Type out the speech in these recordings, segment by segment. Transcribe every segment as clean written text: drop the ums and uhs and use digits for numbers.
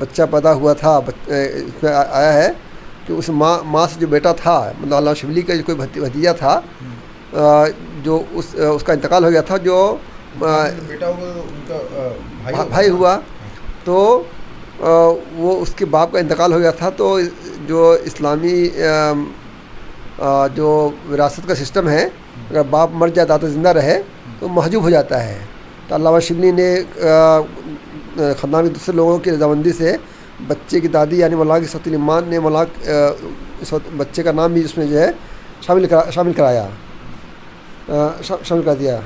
بچہ پیدا ہوا تھا، اس میں آیا ہے کہ اس ماں سے جو بیٹا تھا، مطلب علامہ شبلی کا جو کوئی بھتیجا تھا، جو اس کا انتقال ہو گیا تھا، جو بیٹا ہوگا ان کا بھائی ہوا، تو وہ اس کے باپ کا انتقال ہو گیا تھا، تو جو اسلامی جو وراثت کا سسٹم ہے، اگر باپ مر جائے دادا زندہ رہے تو محجوب ہو جاتا ہے. تو علامہ شبلی نے خاندان کے دوسرے لوگوں کی رضامندی سے بچے کی دادی یعنی مولانا کی سعادت الایمان نے اس بچے کا نام بھی اس میں جو ہے شامل کر دیا.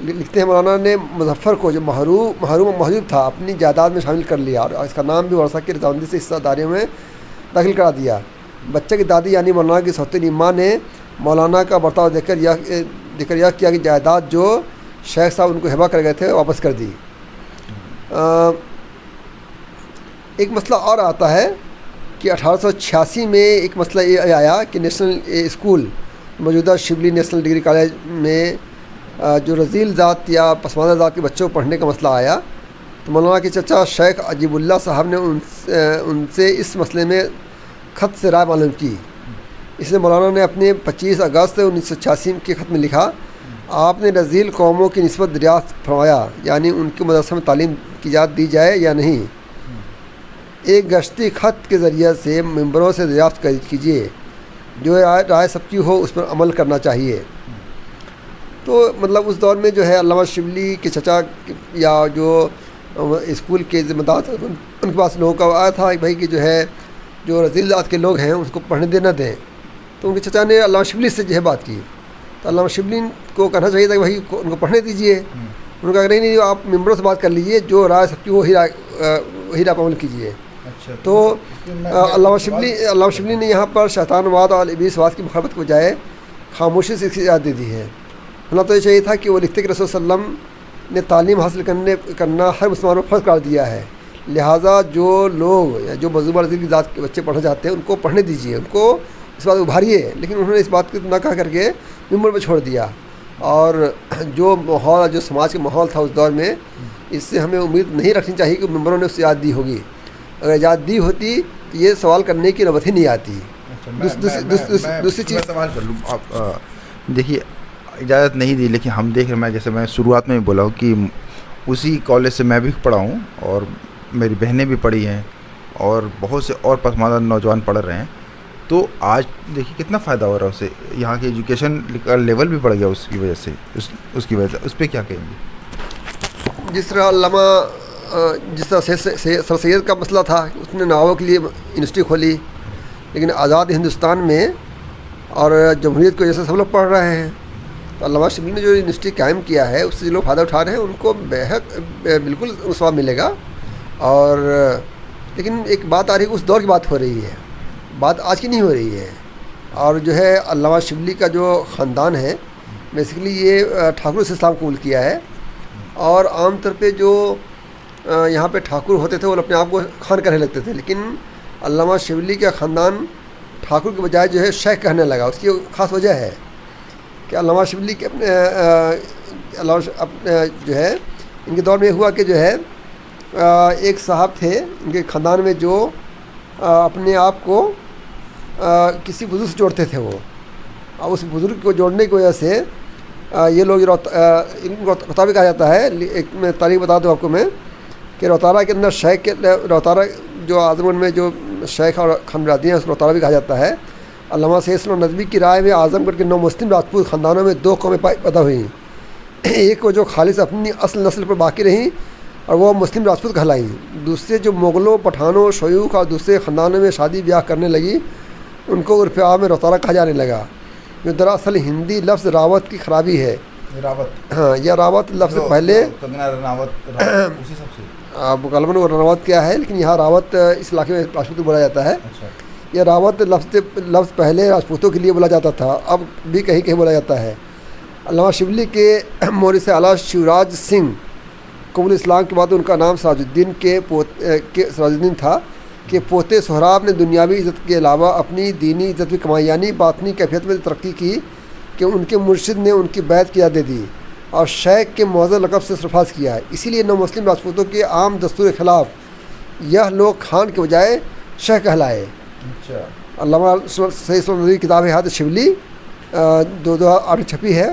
لکھتے ہیں مولانا نے مظفر کو جو محجوب تھا اپنی جائیداد میں شامل کر لیا اور اس کا نام بھی ورثہ کی رضامندی سے حصہ داریوں میں داخل کرا دیا. بچے کی دادی یعنی مولانا کی سعادت الایمان نے مولانا کا برتاؤ دیکھ کر یہ کیا کہ جائیداد جو شیخ صاحب ان کو ہبہ کر گئے تھے واپس کر دی. ایک مسئلہ اور آتا ہے کہ 1886 میں ایک مسئلہ یہ آیا کہ نیشنل اسکول موجودہ شبلی نیشنل ڈگری کالج میں جو رذیل ذات یا پسماندہ ذات کے بچوں کو پڑھنے کا مسئلہ آیا، تو مولانا کے چچا شیخ عجیب اللہ صاحب نے ان سے اس مسئلے میں خط سے رائے معلوم کی. اس لیے مولانا نے اپنے 25 اگست 1986 کے خط میں لکھا، آپ نے رذیل قوموں کی نسبت دریافت فرمایا، یعنی ان کے مدرسہ میں تعلیم کی اجازت دی جائے یا نہیں. ایک گشتی خط کے ذریعے سے ممبروں سے دریافت کیجیے، جو رائے سب کی ہو اس پر عمل کرنا چاہیے. تو مطلب اس دور میں جو ہے علامہ شبلی کے چچا یا جو اسکول کے ذمہ دار تھے ان کے پاس لوگوں کا آیا تھا کہ بھائی کہ جو ہے جو رذیل ذات کے لوگ ہیں اس کو پڑھنے دینا دیں. تو ان کے چچا نے علامہ شبلی سے جو ہے بات کی، تو علامہ شبلی کو کہنا چاہیے تھا کہ بھائی ان کو پڑھنے دیجیے. انہوں نے کہا کہ نہیں آپ ممبروں سے بات کر لیجیے، جو رائے سب کی وہی رائے پر عمل کیجیے. تو علامہ شبلی نے یہاں پر شیطان واد اور ابلیس واد کی مخالفت کے بجائے خاموشی سے اس کی اجازت دے دی ہے. ہونا تو یہ چاہیے تھا کہ وہ لکھتے کہ رسول صلی اللہ علیہ وسلم نے تعلیم حاصل کرنا ہر مسلمان کو فرض قرار دیا ہے، لہٰذا جو لوگ یا جو مظلومہ رذیل کی ذات کے بچے پڑھنا چاہتے ہیں ان کو پڑھنے دیجیے، ان کو اس بات ابھاریے. لیکن انہوں نے اس بات کو نہ کہا کر کے ممبر پہ چھوڑ دیا. اور جو ماحول جو سماج کا ماحول تھا اس دور میں، اس سے ہمیں امید نہیں رکھنی چاہیے کہ ممبروں نے اسے اجازت دی ہوگی. اگر اجازت دی ہوتی تو یہ سوال کرنے کی نوبت ہی نہیں آتی. دوسری چیز سوال کر لوں. آپ دیکھیے اجازت نہیں دی، لیکن ہم دیکھ رہے ہیں، جیسے میں شروعات میں بھی بولا ہوں کہ اسی کالج سے میں بھی پڑھا ہوں اور میری بہنیں بھی پڑھی ہیں اور بہت سے اور پسماندہ نوجوان پڑھ رہے ہیں. تو آج دیکھیے کتنا فائدہ ہو رہا ہے، اسے یہاں کی ایجوکیشن کا لیول بھی بڑھ گیا اس کی وجہ سے. اس پہ کیا کہیں گے؟ جس طرح سر سید کا مسئلہ تھا، اس نے نوابوں کے لیے یونیورسٹی کھولی، لیکن آزاد ہندوستان میں اور جمہوریت کی وجہ سے سب لوگ پڑھ رہے ہیں. تو علامہ شبلی نے جو یونیورسٹی قائم کیا ہے اس سے جو لوگ فائدہ اٹھا رہے ہیں ان کو بالکل ثواب ملے گا. اور لیکن ایک بات آ رہی ہے، اس دور کی بات ہو رہی ہے، بات آج کی نہیں ہو رہی ہے. اور جو ہے علامہ شبلی کا جو خاندان ہے بیسیکلی یہ ٹھاکر سے اسلام قبول کیا ہے. اور عام طور پہ جو یہاں پہ ٹھاکر ہوتے تھے وہ اپنے آپ کو خان کہنے لگتے تھے، لیکن علامہ شبلی کا خاندان ٹھاکر کے بجائے جو ہے شیخ کہنے لگا. اس کی خاص وجہ ہے کہ علامہ شبلی کے اپنے جو ہے ان کے دور میں ہوا کہ جو ہے ایک صاحب تھے ان کے خاندان میں جو اپنے آپ کو کسی بزرگ سے جوڑتے تھے. وہ اور اس بزرگ کو جوڑنے کی وجہ سے یہ لوگ ان کو روتارا کہا جاتا ہے. ایک میں تاریخ بتا دوں آپ کو میں کہ روتارا کے اندر شیخ کے روتارا جو اعظم میں جو شیخ اور خانبرادیاں ہیں اس کو روتارا بھی کہا جاتا ہے. علامہ سید اسلام ندوی کی رائے میں اعظم گڑھ کے 9 مسلم راجپوت خاندانوں میں 2 قومیں پیدا ہوئیں. ایک وہ جو خالص اپنی اصل نسل پر باقی رہیں اور وہ مسلم راجپوت کہلائیں. دوسرے جو مغلوں، پٹھانوں، شیوخ اور دوسرے خاندانوں میں شادی بیاہ کرنے لگی ان کو عرف عام میں روتارا کہا جانے لغا، جو دراصل ہندی لفظ راوت کی خرابی ہے. ہاں، یہ راوت لفظ پہلے غالباً وہ راوت کیا ہے، لیکن یہاں راوت اس علاقے میں راجپوت بولا جاتا ہے. یہ راوت لفظ پہلے راجپوتوں کے لیے بولا جاتا تھا، اب بھی کہیں کہیں بولا جاتا ہے. علامہ شبلی کے مورث اعلیٰ شیوراج سنگھ قبول اسلام کے بعد ان کا نام سراج الدین تھا کہ پوتے سہراب نے دنیاوی عزت کے علاوہ اپنی دینی عزت بھی کمائی، یعنی باطنی کیفیت میں ترقی کی کہ ان کے مرشد نے ان کی بیعت کی یاد دی اور شیخ کے معزز لقب سے سرفراز کیا ہے. اسی لیے 9 مسلم راجپوتوں کے عام دستور کے خلاف یہ لوگ خان کے بجائے شہ کہلائے۔ اچھا، علامہ سید اسلام ندوی کی کتاب ہے حیات شبلی 2008 میں چھپی ہے،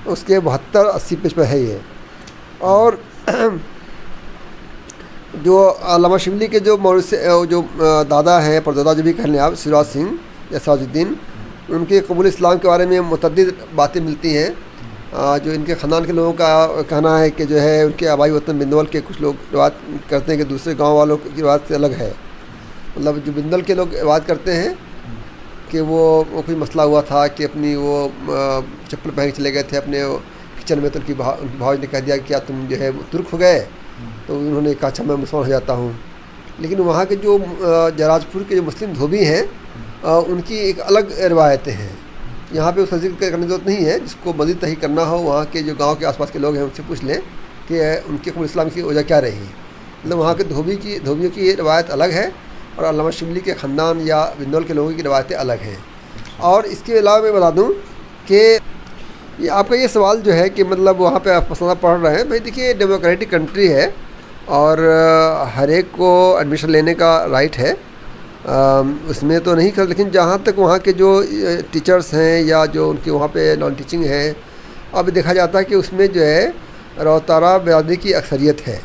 اس کے 72-80 پیج پر ہے یہ۔ اور جو علامہ شبلی کے جو جو دادا ہیں پردادا جو بھی کہہ لیں آپ، سراج سنگھ یا سراج الدین، ان کے قبول اسلام کے بارے میں متعدد باتیں ملتی ہیں۔ جو ان کے خاندان کے لوگوں کا کہنا ہے کہ جو ہے ان کے آبائی وطن بندول کے کچھ لوگ روایت کرتے ہیں کہ دوسرے گاؤں والوں کی روایت سے الگ ہے۔ مطلب جو بندل کے لوگ روایت کرتے ہیں کہ وہ کوئی مسئلہ ہوا تھا کہ اپنی وہ چپل پہن کے چلے گئے تھے اپنے کچن میں، تو ان کی بھاؤج نے کہہ دیا کہ کیا تم جو ہے ترک ہو گئے؟ تو انہوں نے کہا اچھا میں مسلمان ہو جاتا ہوں۔ لیکن وہاں کے جو جراج پور کے جو مسلم دھوبی ہیں ان کی ایک الگ روایتیں ہیں، یہاں پہ اس کا ذکر کرنے کی ضرورت نہیں ہے۔ جس کو مزید تحقیق کرنا ہو وہاں کے جو گاؤں کے آس پاس کے لوگ ہیں ان سے پوچھ لیں کہ ان کے قبول اسلام کی وجہ کیا رہی۔ مطلب وہاں کے دھوبیوں کی روایت الگ ہے اور علامہ شبلی کے خاندان یا بندول کے لوگوں کی روایتیں الگ ہیں۔ اور اس کے علاوہ میں بتا دوں کہ یہ آپ کا یہ سوال جو ہے کہ مطلب وہاں پہ آپ پسندہ پڑھ رہے ہیں، بھائی دیکھیے ڈیموکریٹک کنٹری ہے اور ہر ایک کو ایڈمیشن لینے کا رائٹ ہے، اس میں تو نہیں کر، لیکن جہاں تک وہاں کے جو ٹیچرز ہیں یا جو ان کے وہاں پہ نان ٹیچنگ ہے، اب دیکھا جاتا ہے کہ اس میں جو ہے روتارا برادری کی اکثریت ہے،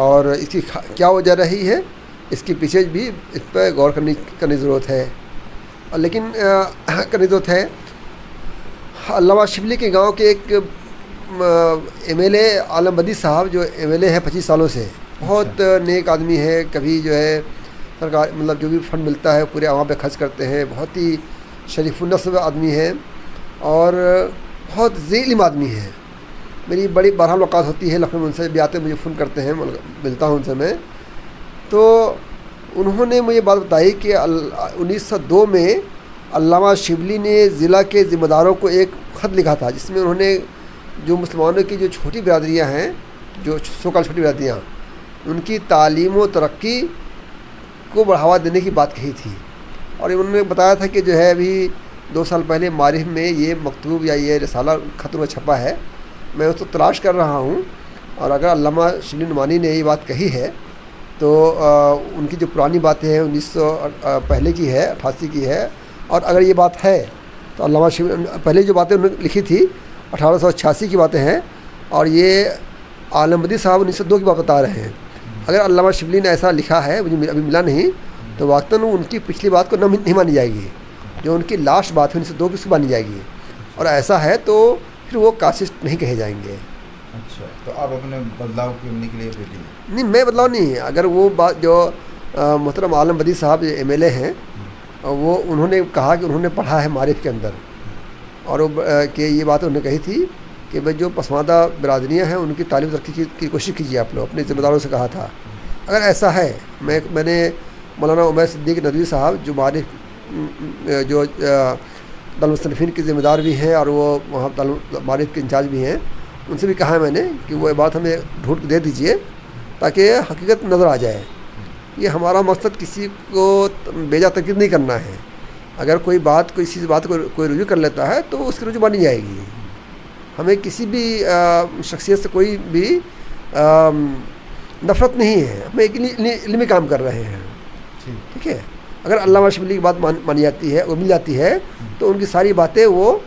اور اس کی کیا وجہ رہی ہے اس کے پیچھے بھی اس پہ غور کرنے ضرورت ہے، لیکن کرنے ضرورت ہے۔ علامہ شبلی کے گاؤں کے ایک ایم ایل اے عالم بدی صاحب جو ایم ایل اے ہے 25 سالوں سے، بہت نیک آدمی ہے، کبھی جو ہے سرکار مطلب جو بھی فنڈ ملتا ہے پورے عوام پہ خرچ کرتے ہیں، بہت ہی شریف النسب آدمی ہیں اور بہت ذی علم آدمی ہیں۔ میری بڑی بہرحال ملاقات ہوتی ہے لکھنؤ میں، ان سے بھی آتے مجھے فون کرتے ہیں، ملتا ہوں ان سے میں۔ تو انہوں نے مجھے بات بتائی کہ 1902 میں علامہ شبلی نے ضلع کے ذمہ داروں کو ایک خط لکھا تھا، جس میں انہوں نے جو مسلمانوں کی جو چھوٹی برادریاں ہیں، جو سوکال چھوٹی برادریاں، ان کی تعلیم و ترقی کو بڑھاوا دینے کی بات کہی تھی۔ اور انہوں نے بتایا تھا کہ جو ہے ابھی 2 سال پہلے معارف میں یہ مکتوب یا یہ رسالہ خط میں چھپا ہے، میں اس کو تلاش کر رہا ہوں، اور اگر علامہ شبلی نعمانی نے یہ بات کہی ہے تو ان کی جو پرانی باتیں ہیں 1900 پہلے کی ہے، 88 کی ہے، اور اگر یہ بات ہے تو علامہ شبلی پہلے جو باتیں انہوں نے لکھی تھی 1886 کی باتیں ہیں، اور یہ عالم بدی صاحب 1902 کی بات بتا رہے ہیں۔ اگر علامہ شبلی نے ایسا لکھا ہے، مجھے ابھی ملا نہیں، تو واقعاً ان کی پچھلی بات کو نہیں مانی جائے گی، جو ان کی لاسٹ بات ہے 1902 کی اس کو مانی جائے گی، اور ایسا ہے تو پھر وہ کاسٹ نہیں کہے جائیں گے۔ اچھا، تو آپ اپنے بدلاؤ کرنے کے لیے نہیں، میں بدلاؤ نہیں، اگر وہ بات جو محترم عالم بدی صاحب ایم ایل اے ہیں، وہ انہوں نے کہا کہ انہوں نے پڑھا ہے معارف کے اندر، اور وہ کہ یہ بات انہوں نے کہی تھی کہ بھائی جو پسماندہ برادریاں ہیں ان کی تعلیم ترقی کی کوشش کیجیے آپ لوگ، اپنے ذمہ داروں سے کہا تھا۔ اگر ایسا ہے، میں نے مولانا عمیر صدیق ندوی صاحب جو معارف جو دارالمصنفین کے ذمہ دار بھی ہیں اور وہ وہاں معارف کے انچارج بھی ہیں، ان سے بھی کہا ہے میں نے کہ وہ بات ہمیں ڈھونڈ کے دے دیجئے تاکہ حقیقت نظر آ جائے۔ یہ ہمارا مقصد کسی کو بیجا تنقید نہیں کرنا ہے، اگر کوئی بات کسی بات کو کوئی رجوع کر لیتا ہے تو اس کی رجوع مانی جائے گی۔ ہمیں کسی بھی شخصیت سے کوئی بھی نفرت نہیں ہے، ہم ایک علمی کام کر رہے ہیں، ٹھیک ہے۔ اگر علامہ شبلی کی بات مانی جاتی ہے، وہ مل جاتی ہے، تو ان کی ساری باتیں وہ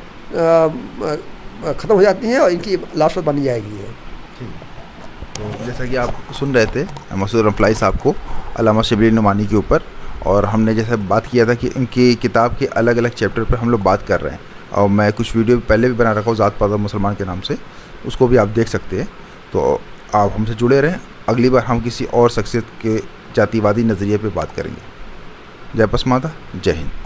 ختم ہو جاتی ہیں اور ان کی لاسٹ بات مانی جائے گی۔ تو جیسا کہ آپ سن رہے تھے مسعود رمفلائی صاحب کو علامہ شبلی نعمانی کے اوپر، اور ہم نے جیسے بات کیا تھا کہ ان کی کتاب کے الگ الگ چیپٹر پر ہم لوگ بات کر رہے ہیں، اور میں کچھ ویڈیو پہلے بھی بنا رکھا ہوں ذات پازا مسلمان کے نام سے، اس کو بھی آپ دیکھ سکتے ہیں۔ تو آپ ہم سے جڑے رہیں، اگلی بار ہم کسی اور شخصیت کے جاتی وادی نظریے پہ بات کریں گے۔ جے پسماندہ، جے ہند۔